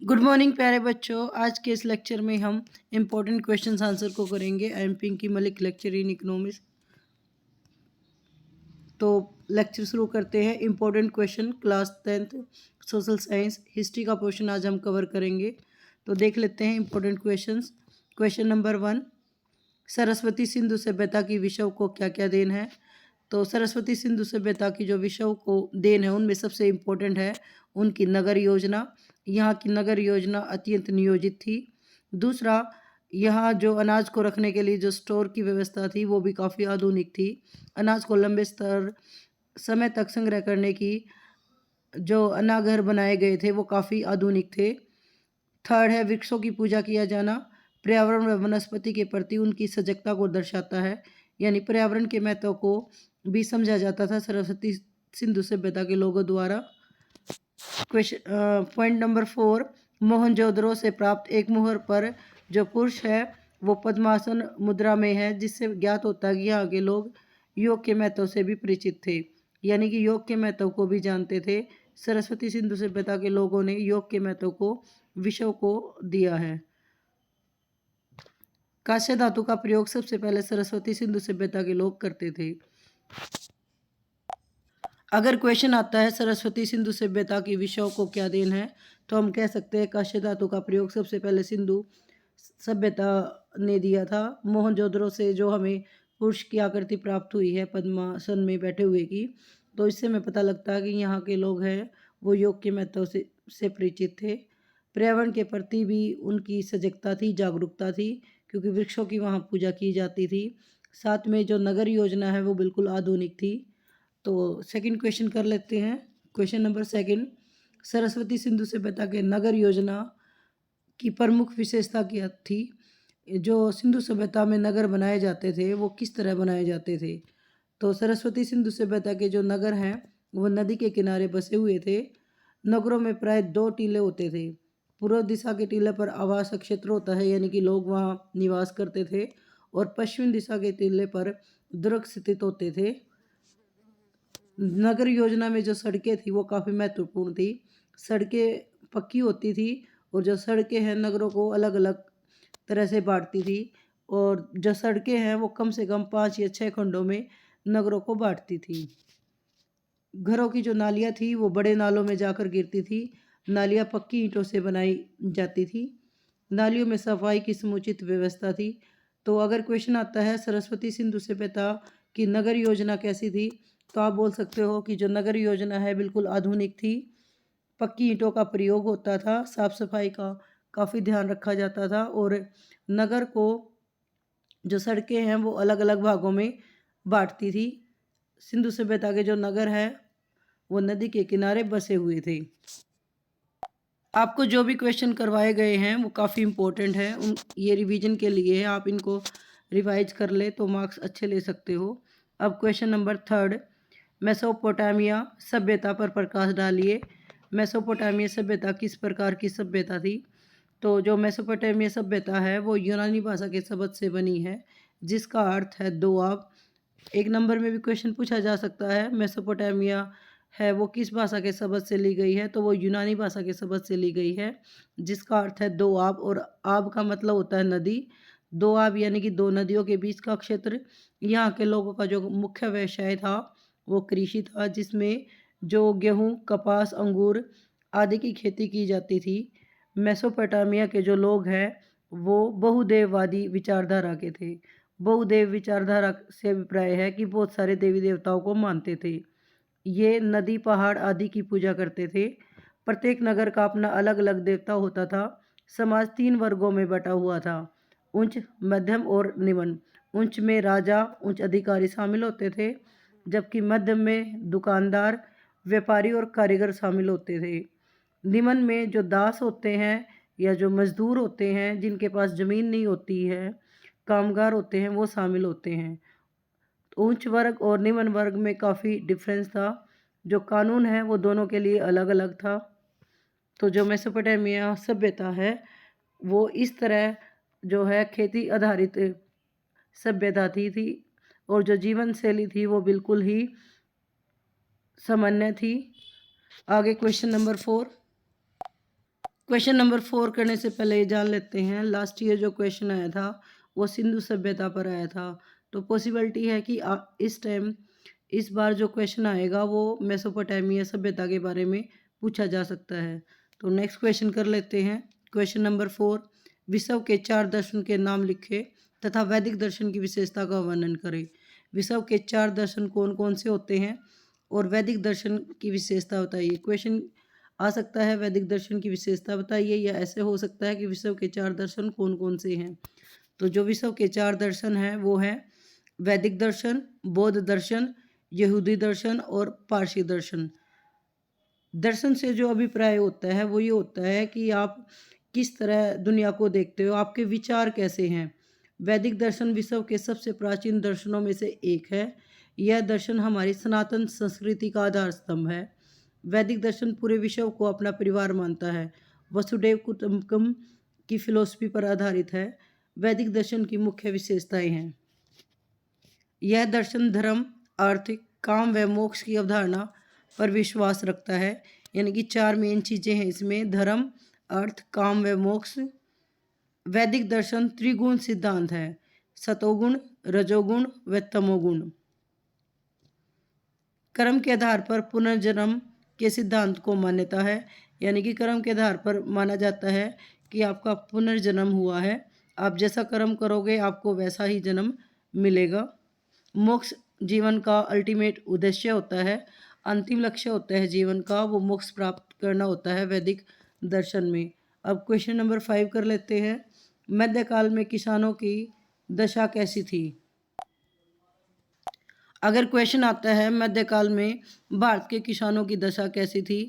Good morning प्यारे बच्चों। आज के इस लेक्चर में हम इम्पोर्टेंट क्वेश्चंस आंसर को करेंगे। I am Pinky Malik, lecture in economics. तो लेक्चर शुरू करते हैं। Important question class 10th social science history का पोर्शन आज हम कवर करेंगे। तो देख लेते हैं important questions. Question number 1, Saraswati Sindhu सभ्यता की विश्व को क्या क्या देन है। तो सरस्वती सिंधु सभ्यता की जो विश्व को देन है उनमें सबसे इम्पोर्टेंट है उनकी नगर योजना। यहाँ की नगर योजना अत्यंत नियोजित थी। दूसरा, यहाँ जो अनाज को रखने के लिए जो स्टोर की व्यवस्था थी वो भी काफ़ी आधुनिक थी। अनाज को लंबे समय तक संग्रह करने की जो अनाघर बनाए गए थे वो काफ़ी आधुनिक थे। थर्ड है वृक्षों की पूजा किया जाना। पर्यावरण व वनस्पति के प्रति उनकी सजगता को दर्शाता है, यानी पर्यावरण के महत्व को भी समझा जाता था सरस्वती सिंधु सभ्यता के लोगों द्वारा। क्वेश्चन पॉइंट नंबर 4, मोहनजोदड़ो से प्राप्त एक मुहर पर जो पुरुष है वो पद्मासन मुद्रा में है, जिससे ज्ञात होता है कि यहाँ के लोग योग के महत्व से भी परिचित थे, यानी कि योग के महत्व को भी जानते थे। सरस्वती सिंधु सभ्यता के लोगों ने योग के महत्व को विश्व को दिया है। कांस्य धातु का प्रयोग सबसे पहले सरस्वती सिंधु सभ्यता के लोग करते थे। अगर क्वेश्चन आता है सरस्वती सिंधु सभ्यता की विश्व को क्या देन है, तो हम कह सकते हैं कांस्य धातु का प्रयोग सबसे पहले सिंधु सभ्यता ने दिया था। मोहनजोदड़ो से जो हमें पुरुष की आकृति प्राप्त हुई है पद्मासन में बैठे हुए की, तो इससे हमें पता लगता है कि यहाँ के लोग हैं वो योग के महत्व से परिचित थे। पर्यावरण के प्रति भी उनकी सजगता थी, जागरूकता थी, क्योंकि वृक्षों की वहाँ पूजा की जाती थी। साथ में जो नगर योजना है वो बिल्कुल आधुनिक थी। तो सेकंड क्वेश्चन कर लेते हैं। क्वेश्चन नंबर 2, सरस्वती सिंधु सभ्यता के नगर योजना की प्रमुख विशेषता क्या थी। जो सिंधु सभ्यता में नगर बनाए जाते थे वो किस तरह बनाए जाते थे। तो सरस्वती सिंधु सभ्यता के जो नगर हैं वो नदी के किनारे बसे हुए थे। नगरों में प्राय 2 टीले होते थे। पूर्व दिशा के टीले पर आवास क्षेत्र होता है, यानी कि लोग वहाँ निवास करते थे, और पश्चिमी दिशा के टीले पर दुर्ग स्थित होते थे। नगर योजना में जो सड़कें थी वो काफ़ी महत्वपूर्ण थी। सड़कें पक्की होती थी, और जो सड़कें हैं नगरों को अलग अलग तरह से बांटती थी, और जो सड़कें हैं वो कम से कम 5 या 6 खंडों में नगरों को बांटती थी। घरों की जो नालियाँ थी वो बड़े नालों में जाकर गिरती थी। नालियाँ पक्की ईंटों से बनाई जाती थी। नालियों में सफाई की समुचित व्यवस्था थी। तो अगर क्वेश्चन आता है सरस्वती सिंधु सभ्यता की नगर योजना कैसी थी, तो आप बोल सकते हो कि जो नगर योजना है बिल्कुल आधुनिक थी। पक्की ईंटों का प्रयोग होता था, साफ सफाई का काफ़ी ध्यान रखा जाता था, और नगर को जो सड़कें हैं वो अलग अलग भागों में बांटती थी। सिंधु सभ्यता के जो नगर हैं वो नदी के किनारे बसे हुए थे। आपको जो भी क्वेश्चन करवाए गए हैं वो काफ़ी इंपॉर्टेंट है, ये रिवीजन के लिए है। आप इनको रिवाइज कर ले तो मार्क्स अच्छे ले सकते हो। अब क्वेश्चन नंबर 3, मेसोपोटामिया सभ्यता पर प्रकाश डालिए। मेसोपोटामिया सभ्यता किस प्रकार की सभ्यता थी। तो जो मेसोपोटामिया सभ्यता है वो यूनानी भाषा के शब्द से बनी है, जिसका अर्थ है दोआब। एक नंबर में भी क्वेश्चन पूछा जा सकता है मेसोपोटामिया है वो किस भाषा के शब्द से ली गई है, तो वो यूनानी भाषा के शब्द से ली गई है, जिसका अर्थ है दो आब, और आब का मतलब होता है नदी। दो आब यानी कि 2 नदियों के बीच का क्षेत्र। यहाँ के लोगों का जो मुख्य व्यवसाय था वो कृषि था, जिसमें जो गेहूँ, कपास, अंगूर आदि की खेती की जाती थी। मेसोपोटामिया के जो लोग हैं वो बहुदेववादी विचारधारा के थे। बहुदेव विचारधारा से अभिप्राय है कि बहुत सारे देवी देवताओं को मानते थे। ये नदी, पहाड़ आदि की पूजा करते थे। प्रत्येक नगर का अपना अलग अलग देवता होता था। समाज 3 वर्गों में बटा हुआ था, उच्च, मध्यम और निम्न। उच्च में राजा, उच्च अधिकारी शामिल होते थे, जबकि मध्यम में दुकानदार, व्यापारी और कारीगर शामिल होते थे। निम्न में जो दास होते हैं या जो मजदूर होते हैं जिनके पास ज़मीन नहीं होती है, कामगार होते हैं, वो शामिल होते हैं। उच्च वर्ग और निम्न वर्ग में काफ़ी डिफरेंस था। जो कानून है वो दोनों के लिए अलग अलग था। तो जो मेसोपोटामिया सभ्यता है वो इस तरह जो है खेती आधारित सभ्यता थी, और जो जीवन शैली थी वो बिल्कुल ही सामान्य थी। आगे क्वेश्चन नंबर 4, क्वेश्चन नंबर 4 करने से पहले ये जान लेते हैं, लास्ट ईयर जो क्वेश्चन आया था वो सिंधु सभ्यता पर आया था। तो पॉसिबिलिटी है कि इस टाइम इस बार जो क्वेश्चन आएगा वो मेसोपोटामिया सभ्यता के बारे में पूछा जा सकता है। तो नेक्स्ट क्वेश्चन कर लेते हैं। क्वेश्चन नंबर 4, विश्व के 4 दर्शन के नाम लिखे तथा वैदिक दर्शन की विशेषता का वर्णन करें। विश्व के 4 दर्शन कौन कौन से होते हैं और वैदिक दर्शन की विशेषता बताइए। क्वेश्चन आ सकता है वैदिक दर्शन की विशेषता बताइए, या ऐसे हो सकता है कि विश्व के 4 दर्शन कौन कौन से हैं। तो जो विश्व के 4 दर्शन हैं वो है वैदिक दर्शन, बौद्ध दर्शन, यहूदी दर्शन और पारसी दर्शन। दर्शन से जो अभिप्राय होता है वो ये होता है कि आप किस तरह दुनिया को देखते हो, आपके विचार कैसे हैं। वैदिक दर्शन विश्व के सबसे प्राचीन दर्शनों में से एक है। यह दर्शन हमारी सनातन संस्कृति का आधार स्तंभ है। वैदिक दर्शन पूरे विश्व को अपना परिवार मानता है। वसुदेव कुटुंबकम की फिलॉसफी पर आधारित है। वैदिक दर्शन की मुख्य विशेषताएं हैं। यह दर्शन धर्म, अर्थ, काम व मोक्ष की अवधारणा पर विश्वास रखता है। यानी कि 4 मेन चीज़ें हैं इसमें, धर्म, अर्थ, काम व मोक्ष। वैदिक दर्शन त्रिगुण सिद्धांत है, सतोगुण, रजोगुण व तमोगुण। कर्म के आधार पर पुनर्जन्म के सिद्धांत को मान्यता है। यानी कि कर्म के आधार पर माना जाता है कि आपका पुनर्जन्म हुआ है, आप जैसा कर्म करोगे आपको वैसा ही जन्म मिलेगा। मोक्ष जीवन का अल्टीमेट उद्देश्य होता है, अंतिम लक्ष्य होता है जीवन का, वो मोक्ष प्राप्त करना होता है वैदिक दर्शन में। अब क्वेश्चन नंबर 5 कर लेते हैं। मध्यकाल में किसानों की दशा कैसी थी। अगर क्वेश्चन आता है मध्यकाल में भारत के किसानों की दशा कैसी थी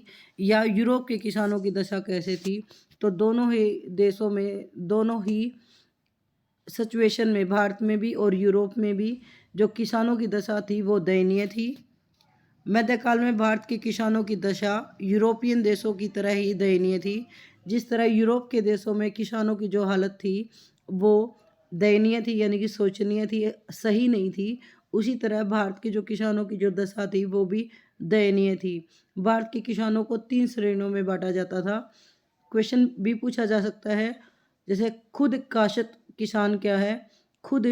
या यूरोप के किसानों की दशा कैसी थी, तो दोनों ही देशों में, दोनों ही सिचुएशन में, भारत में भी और यूरोप में भी जो किसानों की दशा थी वो दयनीय थी। मध्यकाल में भारत के किसानों की दशा यूरोपियन देशों की तरह ही दयनीय थी। जिस तरह यूरोप के देशों में किसानों की जो हालत थी वो दयनीय थी, यानी कि शोचनीय थी, सही नहीं थी, उसी तरह भारत के जो किसानों की जो दशा थी वो भी दयनीय थी। भारत के किसानों को 3 श्रेणियों में बांटा जाता था। क्वेश्चन भी पूछा जा सकता है, जैसे खुद काश्त किसान क्या है। खुद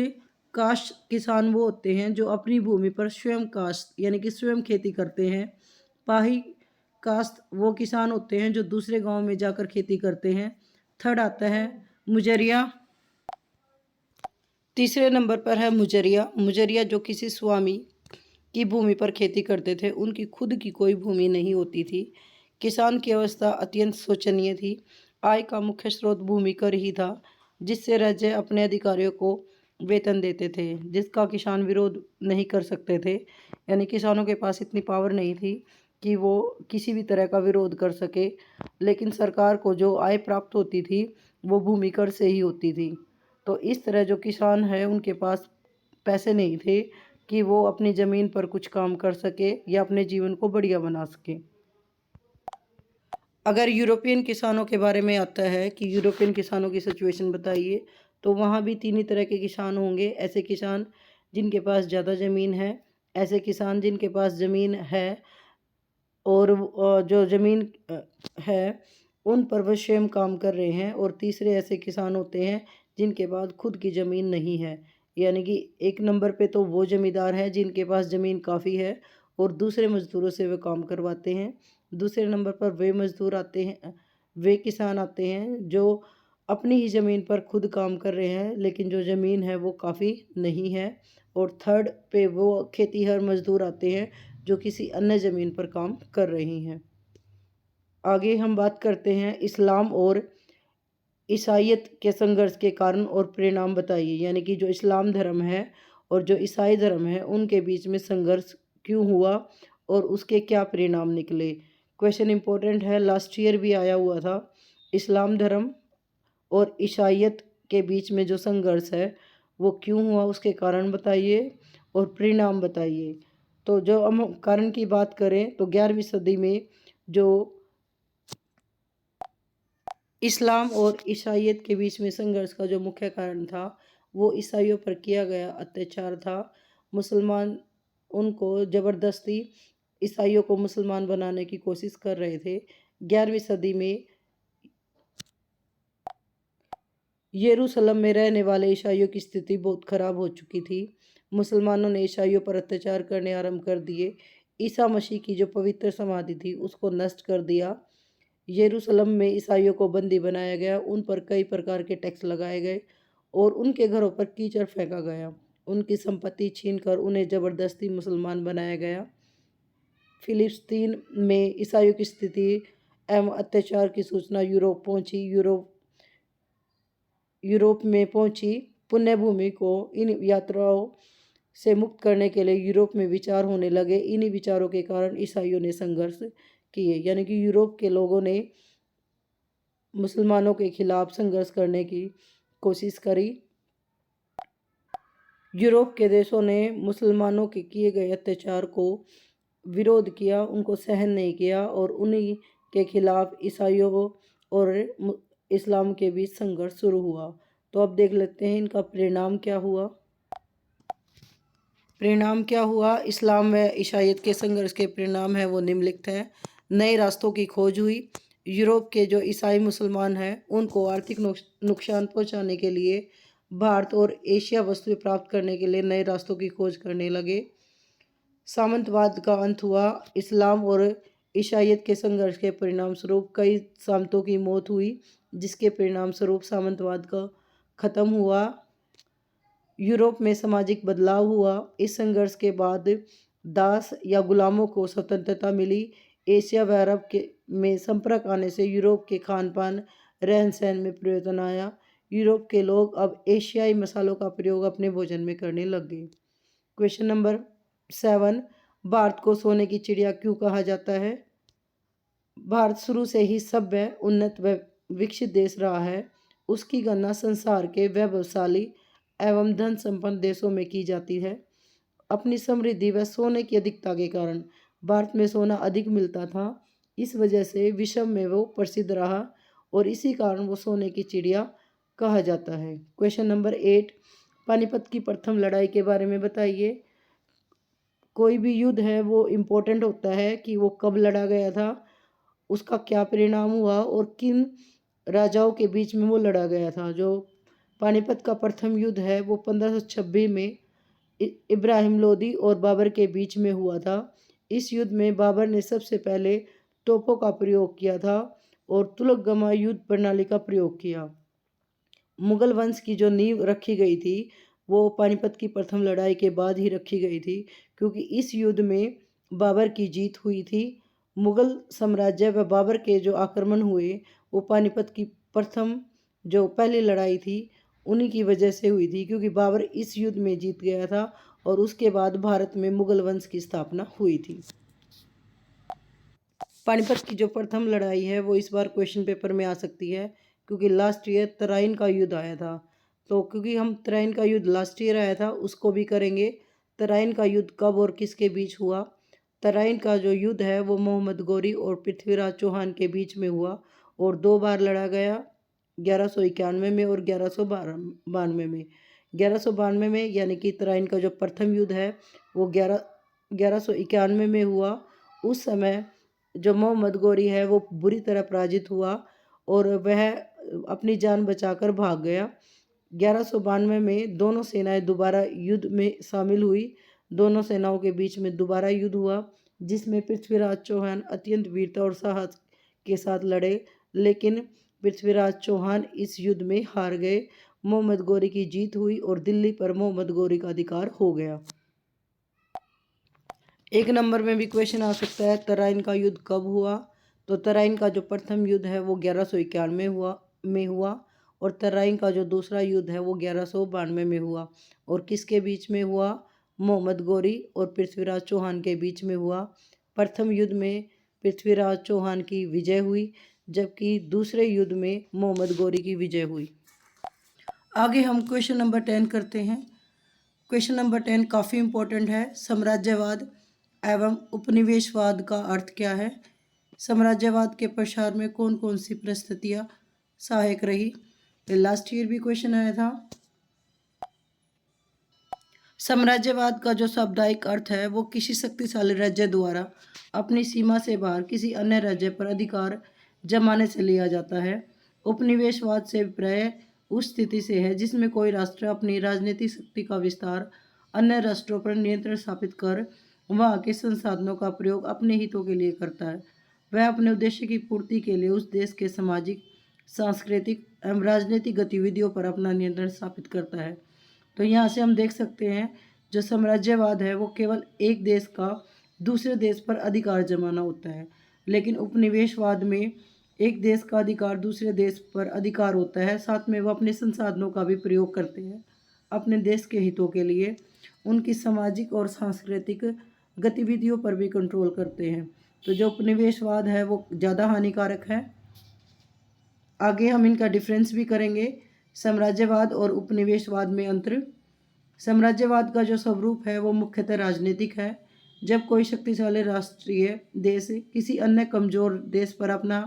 काश्त किसान वो होते हैं जो अपनी भूमि पर स्वयं काश्त यानी कि स्वयं खेती करते हैं। पाही काश्त वो किसान होते हैं जो दूसरे गांव में जाकर खेती करते हैं। थर्ड आता है मुजरिया। तीसरे नंबर पर है मुजरिया। मुजरिया जो किसी स्वामी की भूमि पर खेती करते थे, उनकी खुद की कोई भूमि नहीं होती थी। किसान की अवस्था अत्यंत शोचनीय थी। आय का मुख्य स्रोत भूमि कर ही था, जिससे राज्य अपने अधिकारियों को वेतन देते थे, जिसका किसान विरोध नहीं कर सकते थे। यानी किसानों के पास इतनी पावर नहीं थी कि वो किसी भी तरह का विरोध कर सके, लेकिन सरकार को जो आय प्राप्त होती थी वो भूमि कर से ही होती थी। तो इस तरह जो किसान है उनके पास पैसे नहीं थे कि वो अपनी ज़मीन पर कुछ काम कर सके या अपने जीवन को बढ़िया बना सके। अगर यूरोपियन किसानों के बारे में आता है कि यूरोपियन किसानों की सिचुएशन बताइए, तो वहाँ भी 3 ही तरह के किसान होंगे। ऐसे किसान जिनके पास ज़्यादा ज़मीन है, ऐसे किसान जिनके पास ज़मीन है और जो ज़मीन है उन पर वह स्वयं काम कर रहे हैं, और तीसरे ऐसे किसान होते हैं जिनके पास खुद की ज़मीन नहीं है। यानी कि एक नंबर पे तो वो ज़मींदार हैं जिनके पास ज़मीन काफ़ी है और दूसरे मज़दूरों से वे काम करवाते हैं। दूसरे नंबर पर वे मज़दूर आते हैं, वे किसान आते हैं जो अपनी ही ज़मीन पर खुद काम कर रहे हैं लेकिन जो ज़मीन है वो काफ़ी नहीं है। और थर्ड पे वो खेतीहर मज़दूर आते हैं जो किसी अन्य ज़मीन पर काम कर रही हैं। आगे हम बात करते हैं इस्लाम और ईसाईयत के संघर्ष के कारण और परिणाम बताइए। यानी कि जो इस्लाम धर्म है और जो ईसाई धर्म है उनके बीच में संघर्ष क्यों हुआ और उसके क्या परिणाम निकले। क्वेश्चन इंपॉर्टेंट है, लास्ट ईयर भी आया हुआ था। इस्लाम धर्म और ईसाईयत के बीच में जो संघर्ष है वो क्यों हुआ, उसके कारण बताइए और परिणाम बताइए। तो जो हम कारण की बात करें तो 11वीं सदी में जो इस्लाम और ईसाईयत के बीच में संघर्ष का जो मुख्य कारण था वो ईसाइयों पर किया गया अत्याचार था। मुसलमान उनको ज़बरदस्ती ईसाइयों को मुसलमान बनाने की कोशिश कर रहे थे। 11वीं सदी में यरूशलेम में रहने वाले ईसाइयों की स्थिति बहुत खराब हो चुकी थी। मुसलमानों ने ईसाइयों पर अत्याचार करने आरंभ कर दिए। ईसा मसीह की जो पवित्र समाधि थी उसको नष्ट कर दिया। यरूशलेम में ईसाइयों को बंदी बनाया गया, उन पर कई प्रकार के टैक्स लगाए गए और उनके घरों पर कीचड़ फेंका गया। उनकी संपत्ति छीनकर उन्हें जबरदस्ती मुसलमान बनाया गया। फिलिस्तीन में ईसाइयों की स्थिति एवं अत्याचार की सूचना यूरोप में पहुंची। पुण्य भूमि को इन यात्राओं से मुक्त करने के लिए यूरोप में विचार होने लगे। इन्हीं विचारों के कारण ईसाइयों ने संघर्ष किए, यानी कि यूरोप के लोगों ने मुसलमानों के खिलाफ संघर्ष करने की कोशिश करी। यूरोप के देशों ने मुसलमानों के किए गए अत्याचार को विरोध किया, उनको सहन नहीं किया और उन्हीं के खिलाफ ईसाइयों और इस्लाम के बीच संघर्ष शुरू हुआ। तो अब देख लेते हैं इनका परिणाम क्या हुआ। इस्लाम व ईसाइयत के संघर्ष के परिणाम है वो निम्नलिखित है। नए रास्तों की खोज हुई। यूरोप के जो ईसाई मुसलमान हैं उनको आर्थिक नुकसान पहुंचाने के लिए भारत और एशिया वस्तुएं प्राप्त करने के लिए नए रास्तों की खोज करने लगे। सामंतवाद का अंत हुआ। इस्लाम और ईसाइयत के संघर्ष के परिणाम स्वरूप कई सामंतों की मौत हुई, जिसके परिणाम स्वरूप सामंतवाद का खत्म हुआ। यूरोप में सामाजिक बदलाव हुआ। इस संघर्ष के बाद दास या गुलामों को स्वतंत्रता मिली। एशिया व अरब के में संपर्क आने से यूरोप के खान पान रहन सहन में परिवर्तन आया। यूरोप के लोग अब एशियाई मसालों का प्रयोग अपने भोजन में करने लग गए। क्वेश्चन नंबर 7, भारत को सोने की चिड़िया क्यों कहा जाता है? भारत शुरू से ही सभ्य, उन्नत व विकसित देश रहा है। उसकी गणना संसार के वैभवशाली एवं धन संपन्न देशों में की जाती है। अपनी समृद्धि व सोने की अधिकता के कारण भारत में सोना अधिक मिलता था। इस वजह से विश्व में वो प्रसिद्ध रहा और इसी कारण वो सोने की चिड़िया कहा जाता है। क्वेश्चन नंबर 8, पानीपत की प्रथम लड़ाई के बारे में बताइए। कोई भी युद्ध है वो इम्पोर्टेंट होता है कि वो कब लड़ा गया था, उसका क्या परिणाम हुआ और किन राजाओं के बीच में वो लड़ा गया था। जो पानीपत का प्रथम युद्ध है वो 1526 में इब्राहिम लोदी और बाबर के बीच में हुआ था। इस युद्ध में बाबर ने सबसे पहले तोपों का प्रयोग किया था और तुलगमा युद्ध प्रणाली का प्रयोग किया। मुगल वंश की जो नींव रखी गई थी वो पानीपत की प्रथम लड़ाई के बाद ही रखी गई थी, क्योंकि इस युद्ध में बाबर की जीत हुई थी। मुगल साम्राज्य व बाबर के जो आक्रमण हुए वो पानीपत की प्रथम जो पहली लड़ाई थी उन्हीं की वजह से हुई थी, क्योंकि बाबर इस युद्ध में जीत गया था और उसके बाद भारत में मुगल वंश की स्थापना हुई थी। पानीपत की जो प्रथम लड़ाई है वो इस बार क्वेश्चन पेपर में आ सकती है, क्योंकि लास्ट ईयर तराइन का युद्ध आया था। तो क्योंकि हम तराइन का युद्ध लास्ट ईयर आया था उसको भी करेंगे। तराइन का युद्ध कब और किसके बीच हुआ? तराइन का जो युद्ध है वो मोहम्मद गौरी और पृथ्वीराज चौहान के बीच में हुआ और 2 बार लड़ा गया, 1191 में और 1192 में। 1192 में यानी कि तराइन का जो प्रथम युद्ध है वो 1191 में हुआ। उस समय जो मोहम्मद गौरी है वो बुरी तरह पराजित हुआ और वह अपनी जान बचाकर भाग गया। 1192 में दोनों सेनाएं दोबारा युद्ध में शामिल हुई। दोनों सेनाओं के बीच में दोबारा युद्ध हुआ, जिसमें पृथ्वीराज चौहान अत्यंत वीरता और साहस के साथ लड़े, लेकिन पृथ्वीराज चौहान इस युद्ध में हार गए। मोहम्मद गौरी की जीत हुई और दिल्ली पर मोहम्मद गौरी का अधिकार हो गया। 1 नंबर में भी क्वेश्चन आ सकता है, तराइन का युद्ध कब हुआ? तो तराइन का जो प्रथम युद्ध है वो 1191 में हुआ और तराइन का जो दूसरा युद्ध है वो 1192 में हुआ। और किसके बीच में हुआ? मोहम्मद गौरी और पृथ्वीराज चौहान के बीच में हुआ। प्रथम युद्ध में पृथ्वीराज चौहान की विजय हुई, जबकि दूसरे युद्ध में मोहम्मद गौरी की विजय हुई। आगे हम क्वेश्चन नंबर 10 करते हैं। क्वेश्चन नंबर 10 काफ़ी इम्पोर्टेंट है। साम्राज्यवाद एवं उपनिवेशवाद का अर्थ क्या है? साम्राज्यवाद के प्रसार में कौन कौन सी परिस्थितियाँ सहायक रही? लास्ट ईयर भी क्वेश्चन आया था। साम्राज्यवाद का जो शाब्दिक अर्थ है वो किसी शक्तिशाली राज्य द्वारा अपनी सीमा से बाहर किसी अन्य राज्य पर अधिकार जमाने से लिया जाता है। उपनिवेशवाद से अभिप्राय उस स्थिति से है जिसमें कोई राष्ट्र अपनी राजनीतिक शक्ति का विस्तार अन्य राष्ट्रों पर नियंत्रण स्थापित कर वहाँ के संसाधनों का प्रयोग अपने हितों के लिए करता है। वह अपने उद्देश्य की पूर्ति के लिए उस देश के सामाजिक, सांस्कृतिक एवं राजनीतिक गतिविधियों पर अपना नियंत्रण स्थापित करता है। तो यहाँ से हम देख सकते हैं जो साम्राज्यवाद है वो केवल एक देश का दूसरे देश पर अधिकार जमाना होता है, लेकिन उपनिवेशवाद में एक देश का अधिकार दूसरे देश पर अधिकार होता है, साथ में वह अपने संसाधनों का भी प्रयोग करते हैं अपने देश के हितों के लिए, उनकी सामाजिक और सांस्कृतिक गतिविधियों पर भी कंट्रोल करते हैं। तो जो उपनिवेशवाद है वो ज़्यादा हानिकारक है। आगे हम इनका डिफरेंस भी करेंगे, साम्राज्यवाद और उपनिवेशवाद में अंतर। साम्राज्यवाद का जो स्वरूप है वो मुख्यतः राजनीतिक है। जब कोई शक्तिशाली राष्ट्रीय देश किसी अन्य कमजोर देश पर अपना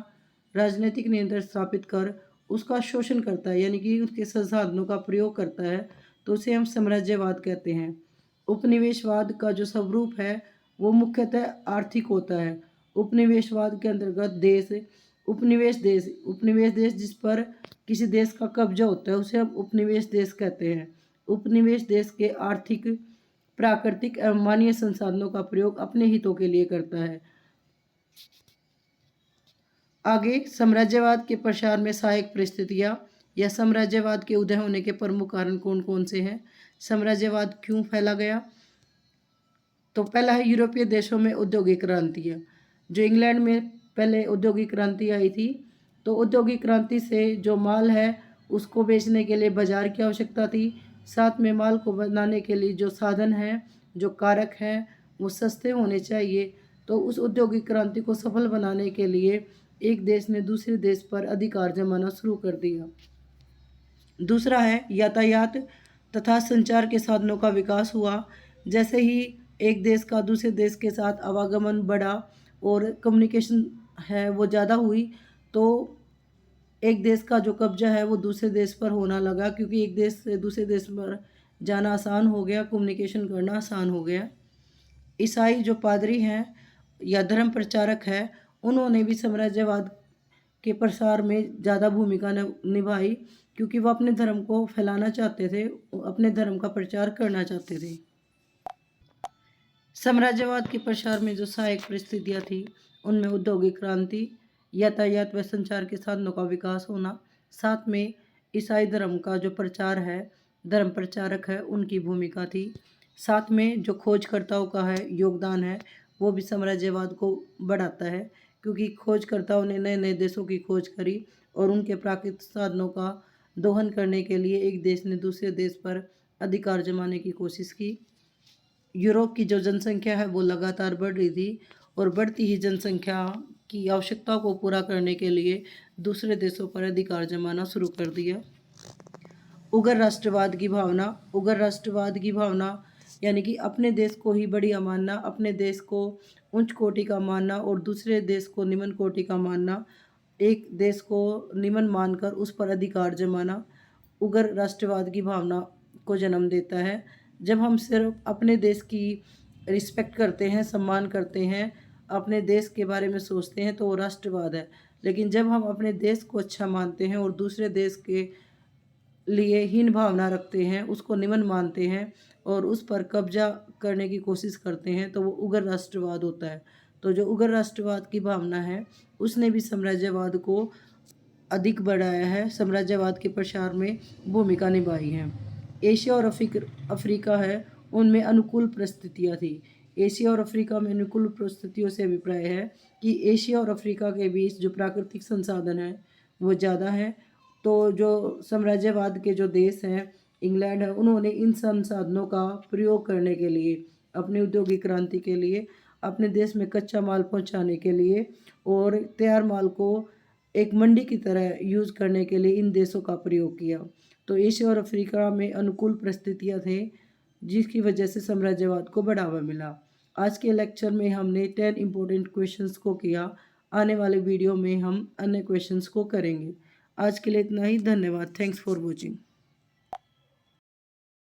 राजनीतिक नियंत्रण स्थापित कर उसका शोषण करता है, यानी कि उसके संसाधनों का प्रयोग करता है, तो उसे हम साम्राज्यवाद कहते हैं। उपनिवेशवाद का जो स्वरूप है वो मुख्यतः आर्थिक होता है। उपनिवेशवाद के अंतर्गत उपनिवेश देश जिस पर किसी देश का कब्जा होता है उसे हम उपनिवेश देश कहते हैं। उपनिवेश देश के आर्थिक, प्राकृतिक एवं मानवीय संसाधनों का प्रयोग अपने हितों के लिए करता है। आगे साम्राज्यवाद के प्रसार में सहायक परिस्थितियाँ या साम्राज्यवाद के उदय होने के प्रमुख कारण कौन कौन से हैं, साम्राज्यवाद क्यों फैला गया। तो पहला है यूरोपीय देशों में औद्योगिक क्रांतियाँ। जो इंग्लैंड में पहले औद्योगिक क्रांति आई थी, तो औद्योगिक क्रांति से जो माल है उसको बेचने के लिए बाजार की आवश्यकता थी, साथ में माल को बनाने के लिए जो साधन हैं, जो कारक हैं, वो सस्ते होने चाहिए। तो उस औद्योगिक क्रांति को सफल बनाने के लिए एक देश ने दूसरे देश पर अधिकार जमाना शुरू कर दिया। दूसरा है यातायात तथा संचार के साधनों का विकास हुआ। जैसे ही एक देश का दूसरे देश के साथ आवागमन बढ़ा और कम्युनिकेशन है वो ज़्यादा हुई, तो एक देश का जो कब्जा है वो दूसरे देश पर होना लगा, क्योंकि एक देश से दूसरे देश पर जाना आसान हो गया, कम्युनिकेशन करना आसान हो गया। ईसाई जो पादरी हैं या धर्म प्रचारक हैं, उन्होंने भी साम्राज्यवाद के प्रसार में ज़्यादा भूमिका निभाई, क्योंकि वह अपने धर्म को फैलाना चाहते थे, अपने धर्म का प्रचार करना चाहते थे। साम्राज्यवाद के प्रसार में जो सहायक परिस्थितियाँ थी उनमें औद्योगिक क्रांति, यातायात व संचार के साधनों का विकास होना, साथ में ईसाई धर्म का जो प्रचार है, धर्म प्रचारक है, उनकी भूमिका थी। साथ में जो खोजकर्ताओं का है योगदान है वो भी साम्राज्यवाद को बढ़ाता है, क्योंकि खोजकर्ताओं ने नए नए देशों की खोज करी और उनके प्राकृतिक साधनों का दोहन करने के लिए एक देश ने दूसरे देश पर अधिकार जमाने की कोशिश की। यूरोप की जो जनसंख्या है वो लगातार बढ़ रही थी और बढ़ती ही जनसंख्या की आवश्यकता को पूरा करने के लिए दूसरे देशों पर अधिकार जमाना शुरू कर दिया। उग्र राष्ट्रवाद की भावना। उग्र राष्ट्रवाद की भावना यानी कि अपने देश को ही बढ़िया मानना, अपने देश को उच्च कोटि का मानना और दूसरे देश को निम्न कोटि का मानना, एक देश को निम्न मानकर उस पर अधिकार जमाना उग्र राष्ट्रवाद की भावना को जन्म देता है। जब हम सिर्फ अपने देश की रिस्पेक्ट करते हैं, सम्मान करते हैं, अपने देश के बारे में सोचते हैं, तो वो राष्ट्रवाद है। लेकिन जब हम अपने देश को अच्छा मानते हैं और दूसरे देश के लिए हीन भावना रखते हैं, उसको निम्न मानते हैं और उस पर कब्जा करने की कोशिश करते हैं, तो वो उग्र राष्ट्रवाद होता है। तो जो उग्र राष्ट्रवाद की भावना है उसने भी साम्राज्यवाद को अधिक बढ़ाया है, साम्राज्यवाद के प्रसार में भूमिका निभाई है। एशिया और अफ्रीका है, उनमें अनुकूल परिस्थितियाँ थी। एशिया और अफ्रीका में अनुकूल परिस्थितियों से अभिप्राय है कि एशिया और अफ्रीका के बीच जो प्राकृतिक संसाधन है वो ज़्यादा है। तो जो साम्राज्यवाद के जो देश हैं, इंग्लैंड है, उन्होंने इन संसाधनों का प्रयोग करने के लिए, अपनी औद्योगिक क्रांति के लिए, अपने देश में कच्चा माल पहुंचाने के लिए और तैयार माल को एक मंडी की तरह यूज़ करने के लिए इन देशों का प्रयोग किया। तो एशिया और अफ्रीका में अनुकूल परिस्थितियाँ थे जिसकी वजह से साम्राज्यवाद को बढ़ावा मिला। आज के लेक्चर में हमने 10 इम्पोर्टेंट क्वेश्चंस को किया। आने वाले वीडियो में हम अन्य क्वेश्चंस को करेंगे। आज के लिए इतना ही। धन्यवाद। Thanks for watching.